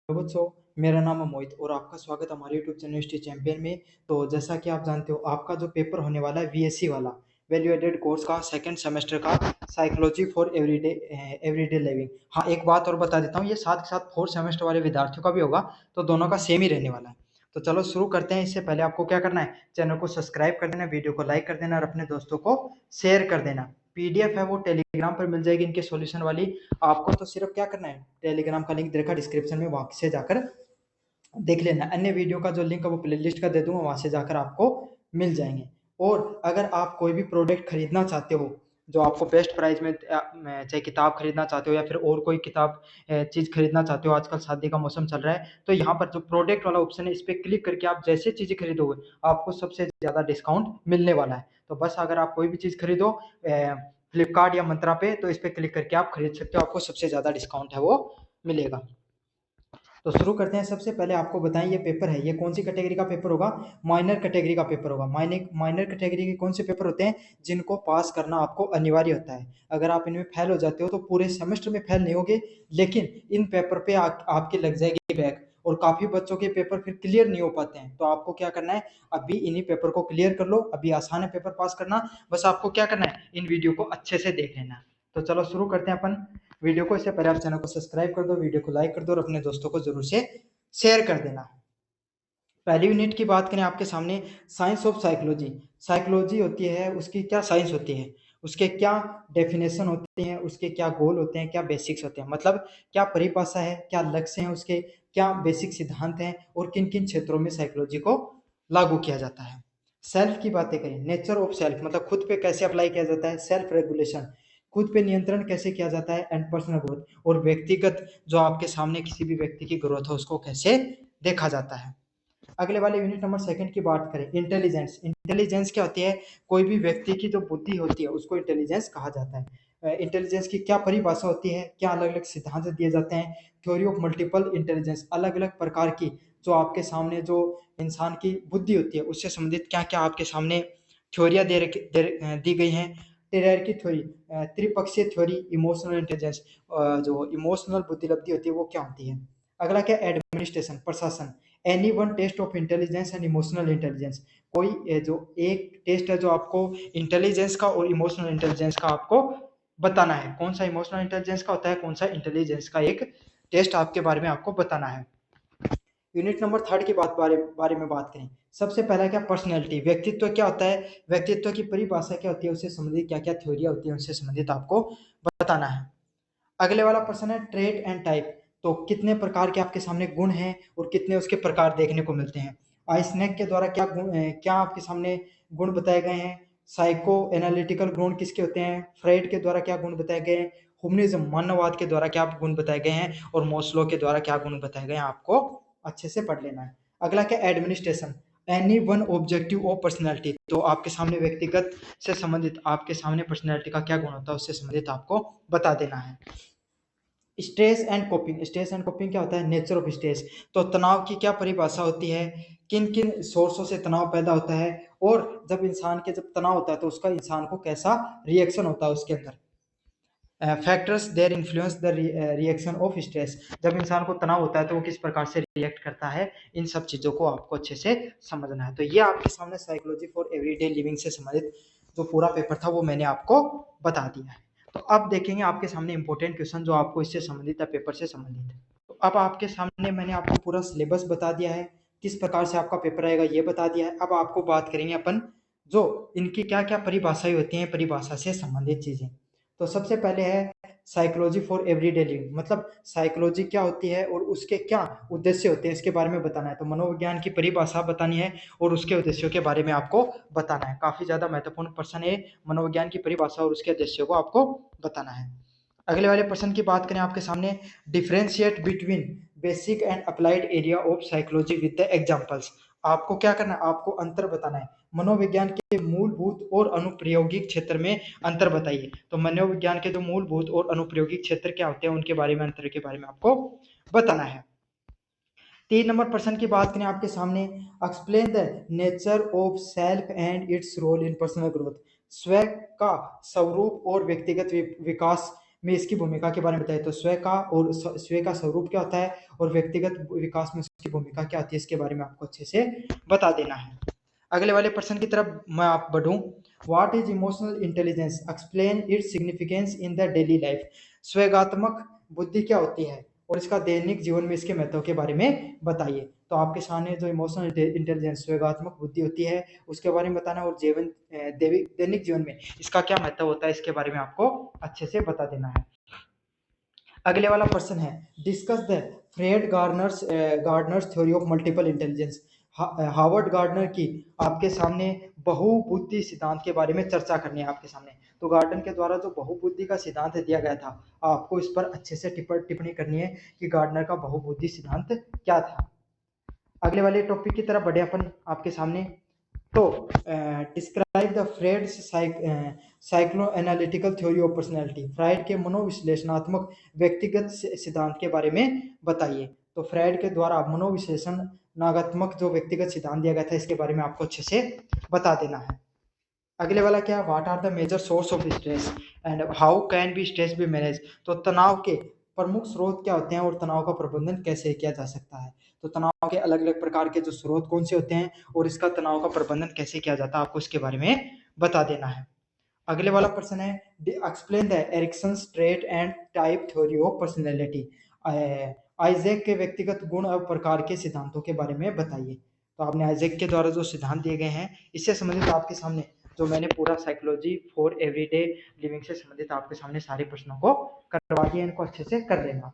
Hello बच्चों, मेरा नाम है मोहित और आपका स्वागत है हमारे यूट्यूब चैनल हिस्ट्री चैंपियन में। तो जैसा कि आप जानते हो, आपका जो पेपर होने वाला है वीएससी वाला वैल्यू एडेड कोर्स का सेकंड सेमेस्टर का साइकोलॉजी फॉर एवरीडे लिविंग। हाँ, एक बात और बता देता हूँ, ये साथ के साथ फोर्थ सेमेस्टर वाले विद्यार्थियों का भी होगा, तो दोनों का सेम ही रहने वाला है। तो चलो शुरू करते हैं। इससे पहले आपको क्या करना है, चैनल को सब्सक्राइब कर देना, वीडियो को लाइक कर देना और अपने दोस्तों को शेयर कर देना। पीडीएफ है वो टेलीग्राम पर मिल जाएगी इनके सॉल्यूशन वाली। आपको तो सिर्फ क्या करना है, टेलीग्राम का लिंक देखा डिस्क्रिप्शन में, वहां से जाकर देख लेना। अन्य वीडियो का जो लिंक है वो प्लेलिस्ट का दे दूंगा, वहां से जाकर आपको मिल जाएंगे। और अगर आप कोई भी प्रोडक्ट खरीदना चाहते हो जो आपको बेस्ट प्राइस में, चाहे किताब खरीदना चाहते हो या फिर और कोई किताब चीज खरीदना चाहते हो, आजकल शादी का मौसम चल रहा है, तो यहाँ पर जो प्रोडक्ट वाला ऑप्शन है इस पर क्लिक करके आप जैसे चीजें खरीदोगे आपको सबसे ज्यादा डिस्काउंट मिलने वाला है। तो बस अगर आप कोई भी चीज खरीदो फ्लिपकार्ट या मंत्रा पे, तो इस पर क्लिक करके आप खरीद सकते हो, आपको सबसे ज्यादा डिस्काउंट है वो मिलेगा। तो शुरू करते हैं। सबसे पहले आपको बताएं, ये पेपर है, ये कौन सी कैटेगरी का पेपर होगा? माइनर कैटेगरी का पेपर होगा। माइनर कैटेगरी के कौन से पेपर होते हैं जिनको पास करना आपको अनिवार्य होता है? अगर आप इनमें फेल हो जाते हो तो पूरे सेमेस्टर में फेल नहीं होगे, लेकिन इन पेपर पे आपके लग जाएगी बैक, और काफी बच्चों के पेपर फिर क्लियर नहीं हो पाते हैं। तो आपको क्या करना है, अभी इन्हीं पेपर को क्लियर कर लो, अभी आसान है पेपर पास करना। बस आपको क्या करना है, इन वीडियो को अच्छे से देख लेना। तो चलो शुरू करते हैं अपन वीडियो को। इससे पहले आप चैनल को सब्सक्राइब कर दो, वीडियो को लाइक कर दो और अपने दोस्तों को जरूर से शेयर कर देना। पहली यूनिट की बात करें आपके सामने, साइंस ऑफ साइकोलॉजी। साइकोलॉजी होती है, उसकी क्या साइंस होती है, उसके क्या डेफिनेशन होते हैं, उसके क्या गोल होते हैं, क्या बेसिक्स होते हैं, मतलब क्या परिभाषा है, क्या लक्ष्य हैं उसके, क्या बेसिक सिद्धांत हैं और किन किन क्षेत्रों में साइकोलॉजी को लागू किया जाता है। सेल्फ की बातें करें, नेचर ऑफ सेल्फ मतलब खुद पे कैसे अप्लाई किया जाता है, सेल्फ रेगुलेशन खुद पे नियंत्रण कैसे किया जाता है, एंड पर्सनल ग्रोथ, और व्यक्तिगत जो आपके सामने किसी भी व्यक्ति की ग्रोथ है उसको कैसे देखा जाता है। अगले वाले यूनिट नंबर सेकंड की बात करें, इंटेलिजेंस। इंटेलिजेंस क्या होती है? कोई भी व्यक्ति की जो बुद्धि होती है उसको इंटेलिजेंस कहा जाता है। इंटेलिजेंस की क्या परिभाषा होती है, क्या अलग अलग सिद्धांत दिए जाते हैं? थ्योरी ऑफ मल्टीपल इंटेलिजेंस, अलग अलग प्रकार की जो आपके सामने जो इंसान की बुद्धि होती है उससे संबंधित क्या क्या आपके सामने थ्योरियां दी गई हैं। टेरर की थ्योरी, त्रिपक्षीय थ्योरी, इमोशनल इंटेलिजेंस, जो इमोशनल बुद्धिलब्धि होती है वो क्या होती है। अगला क्या, एडमिनिस्ट्रेशन, प्रशासन। Any one test of intelligence and emotional intelligence, कोई जो एक टेस्ट है जो आपको इंटेलिजेंस का और इमोशनल इंटेलिजेंस का आपको बताना है। कौन सा इमोशनल इंटेलिजेंस का होता है, कौन सा इंटेलिजेंस का एक टेस्ट आपके बारे में आपको बताना है। यूनिट नंबर थर्ड की बारे में बात करें। सबसे पहला क्या, पर्सनैलिटी, व्यक्तित्व क्या होता है, व्यक्तित्व की परिभाषा क्या होती है, उससे संबंधित क्या क्या थ्योरिया होती है, उससे संबंधित आपको बताना है। अगले वाला प्रश्न है ट्रेट एंड टाइप, तो कितने प्रकार के आपके सामने गुण हैं और कितने उसके प्रकार देखने को मिलते हैं। आइसनेक के द्वारा क्या गुण, क्या आपके सामने गुण बताए गए हैं। साइको एनालिटिकल गुण किसके होते हैं, फ्राइड के द्वारा क्या गुण बताए गए हैं, ह्यूमनिज्म मानववाद के द्वारा क्या गुण बताए गए हैं, और मोस्लो के द्वारा क्या गुण बताए गए हैं, आपको अच्छे से पढ़ लेना है। अगला क्या, administration, any one objective of personality, तो आपके सामने व्यक्तिगत से संबंधित आपके सामने पर्सनैलिटी का क्या गुण होता है उससे संबंधित आपको बता देना है। Stress and coping, stress and coping क्या होता है, नेचर ऑफ स्ट्रेस, तो तनाव की क्या परिभाषा होती है, किन किन सोर्सों से तनाव पैदा होता है, और जब इंसान के जब तनाव होता है तो उसका इंसान को कैसा रिएक्शन होता है उसके अंदर। Factors their influence the reaction of stress, जब इंसान को तनाव होता है तो वो किस प्रकार से रिएक्ट करता है, इन सब चीजों को आपको अच्छे से समझना है। तो ये आपके सामने साइकोलॉजी फॉर एवरीडे लिविंग से संबंधित जो पूरा पेपर था वो मैंने आपको बता दिया है। तो अब देखेंगे आपके सामने इंपॉर्टेंट क्वेश्चन जो आपको इससे संबंधित है, पेपर से संबंधित है। तो अब आपके सामने मैंने आपको पूरा सिलेबस बता दिया है, किस प्रकार से आपका पेपर आएगा ये बता दिया है। अब आपको बात करेंगे अपन जो इनकी क्या क्या परिभाषाएं होती हैं, परिभाषा से संबंधित चीजें। तो सबसे पहले है साइकोलॉजी फॉर एवरीडे लिविंग, मतलब साइकोलॉजी क्या होती है और उसके क्या उद्देश्य होते हैं इसके बारे में बताना है। तो मनोविज्ञान की परिभाषा बतानी है और उसके उद्देश्यों के बारे में आपको बताना है। काफी ज्यादा महत्वपूर्ण प्रश्न है, मनोविज्ञान की परिभाषा और उसके उद्देश्यों को आपको बताना है। अगले वाले प्रश्न की बात करें आपके सामने, differentiate between basic and applied area of psychology with the examples, आपको क्या करना है, आपको अंतर बताना है। मनोविज्ञान के मूलभूत और अनुप्रयोगिक क्षेत्र में अंतर बताइए। तो मनोविज्ञान के जो मूलभूत और अनुप्रयोगिक क्षेत्र क्या होते हैं उनके बारे में, अंतर के बारे में आपको बताना है। 3 नंबर प्रश्न की बात करें आपके सामने, explain the nature of self and its role in personal growth, स्व का स्वरूप और व्यक्तिगत विकास में इसकी भूमिका के बारे में बताइए। तो स्व का स्वरूप क्या होता है और व्यक्तिगत विकास में उसकी भूमिका क्या होती है, इसके बारे में आपको अच्छे से बता देना है। अगले वाले प्रश्न की तरफ मैं आप बढ़ूं। What is emotional intelligence, explain its significance in the daily life. स्वेगात्मक बुद्धि क्या होती है और इसका दैनिक जीवन में इसके महत्व के बारे में बताइए। तो आपके सामने जो इमोशनल इंटेलिजेंस स्वेगात्मक बुद्धि होती है उसके बारे में बताना और दैनिक जीवन में इसका क्या महत्व होता है इसके बारे में आपको अच्छे से बता देना है। अगले वाला प्रश्न है, discuss the Fred Gardner's theory of multiple intelligence. Harvard Gardner की आपके सामने बहुबुद्धि सिद्धांत के बारे में चर्चा करनी है आपके सामने। तो गार्डनर के द्वारा जो बहुबुद्धि का सिद्धांत दिया गया था, आपको इस पर अच्छे से टिप्पणी करनी है कि गार्डनर का बहुबुद्धि सिद्धांत क्या था। अगले वाले टॉपिक की तरफ बढ़े अपन आपके सामने। तो डिस्क्राइब द फ्रेड साइक्लो analytical theory of personality. Freud के मनोविश्लेषणात्मक व्यक्तिगत सिद्धांत के बारे में बताइए। तो फ्राइड के द्वारा मनोविश्लेषणात्मक जो व्यक्तिगत सिद्धांत दिया गया था इसके बारे में आपको अच्छे से बता देना है। अगले वाला क्या, what are the major source of stress and how can be stress be manage. तो तनाव के प्रमुख स्रोत क्या होते हैं और तनाव का प्रबंधन कैसे किया जा सकता है। तो तनाव के अलग अलग प्रकार के जो स्रोत कौन से होते हैं और इसका तनाव का प्रबंधन कैसे किया जाता है आपको इसके बारे में बता देना है। अगले वाला प्रश्न है, explain the Erikson trait and type theory of personality. Isaac के व्यक्तिगत गुण और प्रकार के सिद्धांतों के बारे में बताइए। तो आपने आइजैक के द्वारा जो सिद्धांत दिए गए हैं इससे संबंधित आपके सामने जो मैंने पूरा साइकोलॉजी फॉर एवरीडे लिविंग से संबंधित आपके सामने सारे प्रश्नों को करवा दिया, इनको अच्छे से कर लेना।